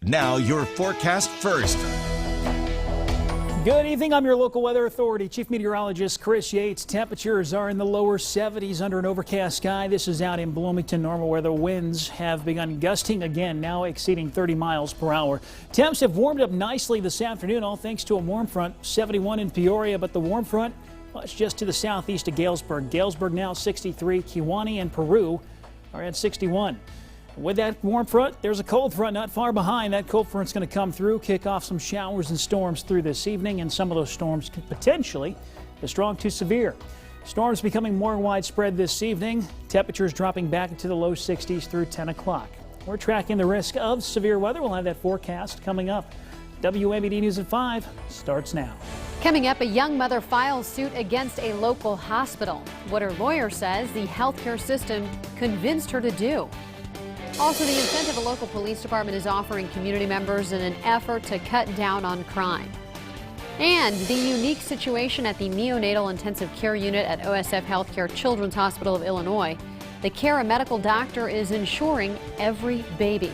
Now your forecast first. Good evening. I'm your local weather authority, Chief Meteorologist Chris Yates. Temperatures are in the lower 70s under an overcast sky. This is out in Bloomington, normal where the winds have begun gusting again, now exceeding 30 miles per hour. Temps have warmed up nicely this afternoon, all thanks to a warm front. 71 in Peoria, but the warm front, well, it's just to the southeast of Galesburg. Galesburg now 63. Kewanee and Peru are at 61. With that warm front, there's a cold front not far behind. That cold front's going to come through, kick off some showers and storms through this evening, and some of those storms could potentially be strong to severe. Storms becoming more widespread this evening. Temperatures dropping back into the low 60s through 10 o'clock. We're tracking the risk of severe weather. We'll have that forecast coming up. WMBD News at 5 starts now. Coming up, a young mother files suit against a local hospital. What her lawyer says the healthcare system convinced her to do. Also, the incentive a local police department is offering community members in an effort to cut down on crime. And the unique situation at the neonatal intensive care unit at OSF Healthcare Children's Hospital of Illinois. The care a medical doctor is ensuring every baby.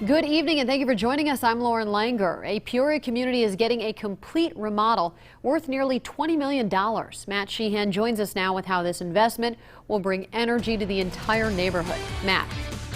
Good evening and thank you for joining us. I'm Lauren Langer. A Peoria community is getting a complete remodel worth nearly $20 million. Matt Sheehan joins us now with how this investment will bring energy to the entire neighborhood. Matt.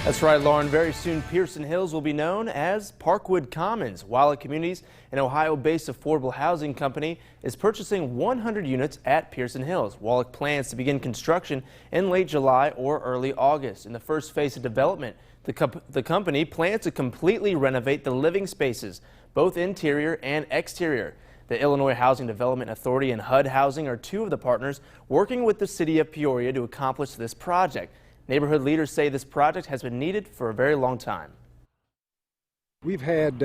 That's right, Lauren. Very soon, Pearson Hills will be known as Parkwood Commons. Wallach Communities, an Ohio-based affordable housing company, is purchasing 100 units at Pearson Hills. Wallach plans to begin construction in late July or early August. In the first phase of development, the company plans to completely renovate the living spaces, both interior and exterior. The Illinois Housing Development Authority and HUD Housing are two of the partners working with the city of Peoria to accomplish this project. Neighborhood leaders say this project has been needed for a very long time. We've had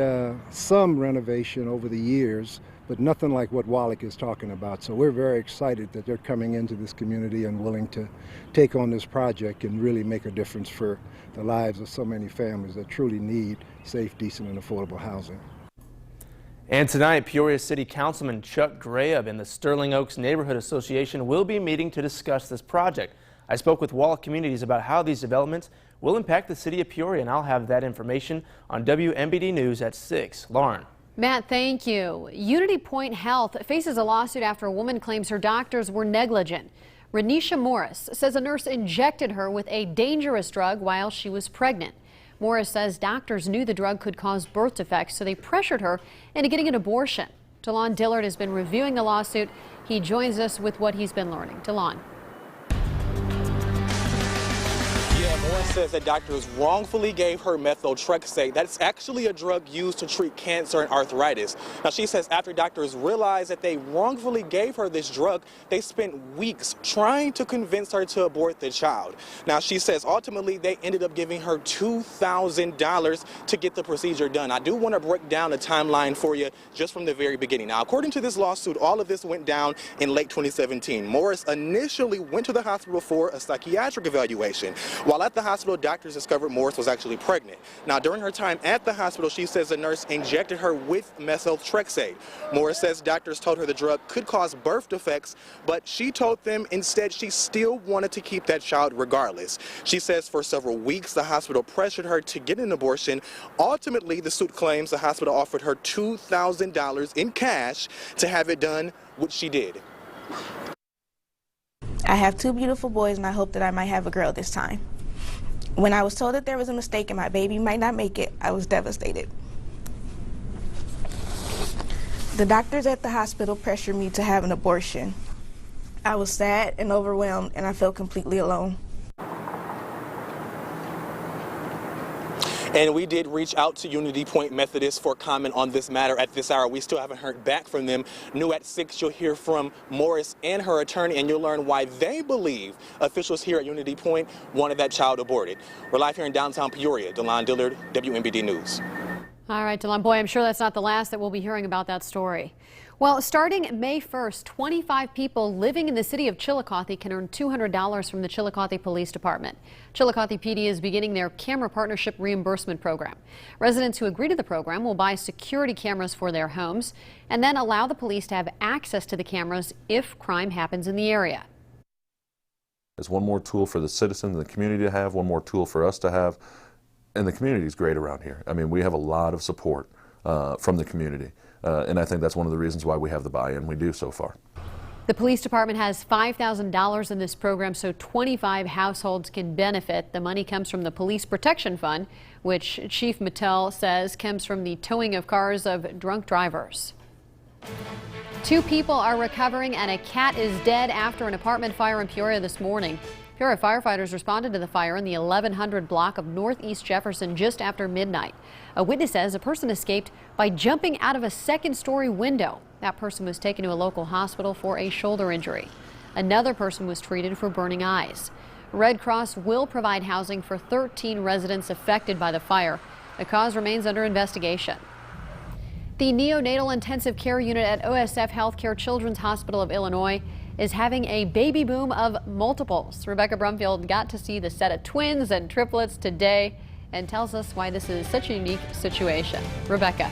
some renovation over the years, but nothing like what Wallach is talking about. So we're very excited that they're coming into this community and willing to take on this project and really make a difference for the lives of so many families that truly need safe, decent, and affordable housing. And tonight, Peoria City Councilman Chuck Graham and the Sterling Oaks Neighborhood Association will be meeting to discuss this project. I spoke with Wallach Communities about how these developments will impact the city of Peoria, and I'll have that information on WMBD News at 6. Lauren. Matt, thank you. Unity Point Health faces a lawsuit after a woman claims her doctors were negligent. Renisha Morris says a nurse injected her with a dangerous drug while she was pregnant. Morris says doctors knew the drug could cause birth defects, so they pressured her into getting an abortion. Delon Dillard has been reviewing the lawsuit. He joins us with what he's been learning. Delon. Morris says that doctors wrongfully gave her methotrexate. That's actually a drug used to treat cancer and arthritis. Now, she says after doctors realized that they wrongfully gave her this drug, they spent weeks trying to convince her to abort the child. Now, she says ultimately they ended up giving her $2,000 to get the procedure done. I do want to break down the timeline for you just from the very beginning. Now, according to this lawsuit, all of this went down in late 2017. Morris initially went to the hospital for a psychiatric evaluation. While at the hospital, doctors discovered Morris was actually pregnant. Now, during her time at the hospital, she says the nurse injected her with methotrexate. Morris says doctors told her the drug could cause birth defects, but she told them instead she still wanted to keep that child regardless. She says for several weeks, the hospital pressured her to get an abortion. Ultimately, the suit claims the hospital offered her $2,000 in cash to have it done, which she did. I have two beautiful boys, and I hope that I might have a girl this time. When I was told that there was a mistake and my baby might not make it, I was devastated. The doctors at the hospital pressured me to have an abortion. I was sad and overwhelmed, and I felt completely alone. And we did reach out to Unity Point Methodist for comment on this matter at this hour. We still haven't heard back from them. New at 6, you'll hear from Morris and her attorney, and you'll learn why they believe officials here at Unity Point wanted that child aborted. We're live here in downtown Peoria. Delon Dillard, WMBD News. All right, Delon, boy, I'm sure that's not the last that we'll be hearing about that story. Well, starting May 1st, 25 people living in the city of Chillicothe can earn $200 from the Chillicothe Police Department. Chillicothe PD is beginning their camera partnership reimbursement program. Residents who agree to the program will buy security cameras for their homes and then allow the police to have access to the cameras if crime happens in the area. It's one more tool for the citizens and the community to have, one more tool for us to have. And the community is great around here. I mean, we have a lot of support from the community, and I think that's one of the reasons why we have the buy-in we do so far. The police department has $5,000 in this program so 25 households can benefit. The money comes from the Police Protection Fund, which Chief Mattel says comes from the towing of cars of drunk drivers. 2 people are recovering and a cat is dead after an apartment fire in Peoria this morning. Peoria firefighters responded to the fire in the 1100 block of Northeast Jefferson just after midnight. A witness says a person escaped by jumping out of a second-story window. That person was taken to a local hospital for a shoulder injury. Another person was treated for burning eyes. Red Cross will provide housing for 13 residents affected by the fire. The cause remains under investigation. The neonatal intensive care unit at OSF Healthcare Children's Hospital of Illinois is having a baby boom of multiples. Rebecca Brumfield got to see the set of twins and triplets today and tells us why this is such a unique situation. Rebecca.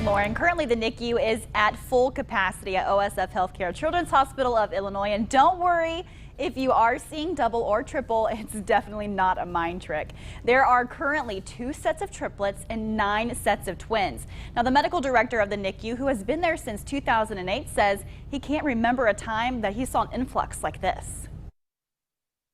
Lauren, currently the NICU is at full capacity at OSF Healthcare Children's Hospital of Illinois. And don't worry, if you are seeing double or triple, it's definitely not a mind trick. There are currently 2 sets of triplets and 9 sets of twins. Now, the medical director of the NICU, who has been there since 2008, says he can't remember a time that he saw an influx like this.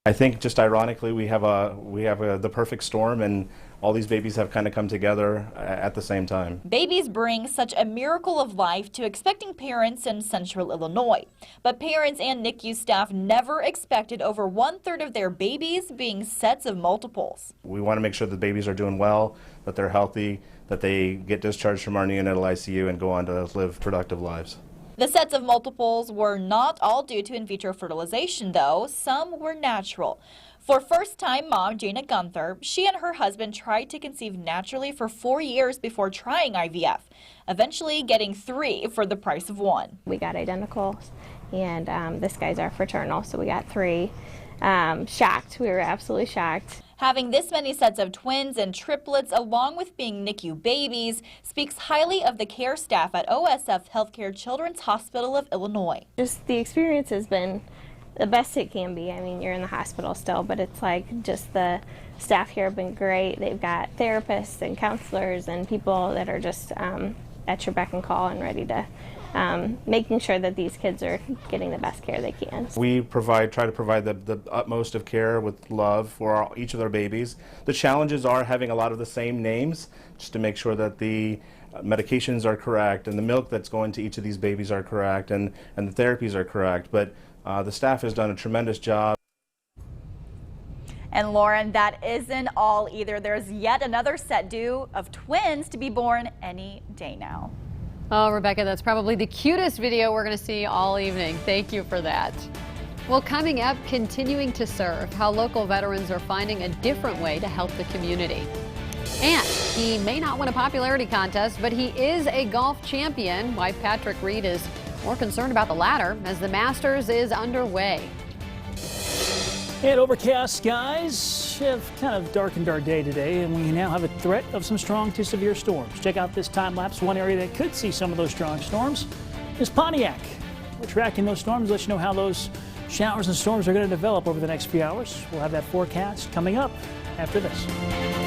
I think just ironically we have the perfect storm, and all these babies have kind of come together at the same time. Babies bring such a miracle of life to expecting parents in central Illinois. But parents and NICU staff never expected over 1/3 of their babies being sets of multiples. We want to make sure the babies are doing well, that they're healthy, that they get discharged from our neonatal ICU and go on to live productive lives. The sets of multiples were not all due to in vitro fertilization, though. Some were natural. For first-time mom Jana Gunther, she and her husband tried to conceive naturally for 4 years before trying IVF, eventually getting 3 for the price of 1. We got identicals, and this guy's our fraternal, so we got 3. Shocked. We were absolutely shocked. Having this many sets of twins and triplets, along with being NICU babies, speaks highly of the care staff at OSF Healthcare Children's Hospital of Illinois. Just the experience has been the best it can be. I mean, you're in the hospital still, but it's like just the staff here have been great. They've got therapists and counselors and people that are just at your beck and call and ready to making sure that these kids are getting the best care they can. We try to provide the utmost of care with love for each of their babies. The challenges are having a lot of the same names, just to make sure that the medications are correct and the milk that's going to each of these babies are correct and the therapies are correct. But the staff has done a tremendous job. And Lauren, that isn't all either. There's yet another set due of twins to be born any day now. Oh, Rebecca, that's probably the cutest video we're going to see all evening. Thank you for that. Well, coming up, continuing to serve, how local veterans are finding a different way to help the community. And he may not win a popularity contest, but he is a golf champion. Wife Patrick Reed is more concerned about the latter as the Masters is underway. And overcast skies have kind of darkened our day today, and we now have a threat of some strong to severe storms. Check out this time lapse. One area that could see some of those strong storms is Pontiac. We're tracking those storms, let you know how those showers and storms are going to develop over the next few hours. We'll have that forecast coming up after this.